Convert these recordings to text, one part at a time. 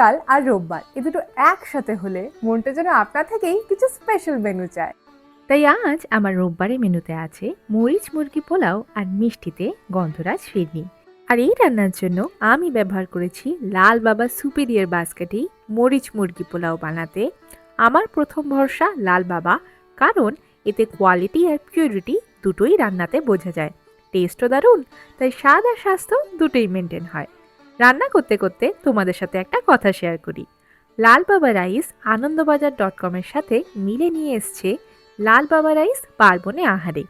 শীতকাল আর রোববার এ দুটো একসাথে হলে মনটা যেন আপনা থেকেই কিছু স্পেশাল মেনু চায়। তাই আজ আমার রোববারের মেনুতে আছে মরিচ মুরগি পোলাও আর মিষ্টিতে গন্ধরাজ ফিরনি। আর এই রান্নার জন্য আমি ব্যবহার করেছি লাল বাবা সুপিরিয়র বাস্কেটি মরিচ মুরগি পোলাও বানাতে। আমার প্রথম ভরসা লাল বাবা, কারণ এতে কোয়ালিটি আর পিউরিটি দুটোই রান্নাতে বোঝা যায়। টেস্টও দারুণ, তাই স্বাদ আর স্বাস্থ্য দুটোই মেনটেন হয়। রান্না করতে করতে তোমাদের সাথে একটা কথা শেয়ার করি। লাল বাবা রাইস আনন্দবাজার.com-এর সাথে মিলে নিয়ে এসছে লাল বাবা রাইস পার্বণে আহারে।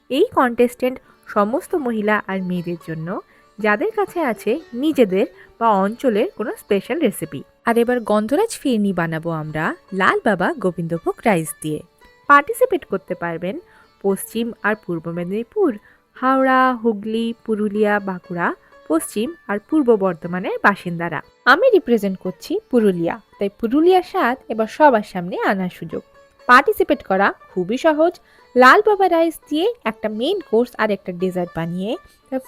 এই কন্টেস্টেন্ট সমস্ত মহিলা আর মেয়েদের জন্য, যাদের কাছে আছে নিজেদের বা অঞ্চলের কোনো স্পেশাল রেসিপি। আর এবার গন্ধরাজ ফিরনি বানাবো আমরা লাল বাবা গোবিন্দভোগ রাইস দিয়ে। পার্টিসিপেট করতে পারবেন পশ্চিম আর পূর্ব মেদিনীপুর, হাওড়া, হুগলি, পুরুলিয়া, বাঁকুড়া, পশ্চিম আর পূর্ব বর্ধমানের বাসিন্দারা। আমি রিপ্রেজেন্ট করছি পুরুলিয়া, তাই পুরুলিয়ার স্বাদ এবার সবার সামনে আনার সুযোগ। পার্টিসিপেট করা খুবই সহজ। লাল বাবা রাইস দিয়ে একটা মেইন কোর্স আর একটা ডেজার্ট বানিয়ে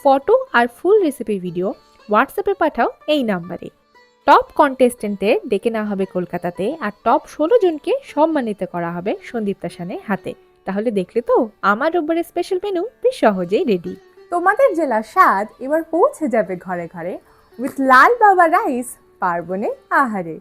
ফটো আর ফুল রেসিপি ভিডিও হোয়াটসঅ্যাপে পাঠাও এই নাম্বারে। টপ কন্টেস্টেন্টদের ডেকে নেওয়া হবে কলকাতাতে, আর টপ 16 জনকে সম্মানিত করা হবে সন্দীপ্তা সেনের হাতে। তাহলে দেখলে তো আমার রোববারের স্পেশাল মেনু বেশ সহজেই রেডি। তোমাদের জেলার স্বাদ এবার পৌঁছে যাবে ঘরে ঘরে উইথ লাল বাবা রাইস পার্বণে আহারে।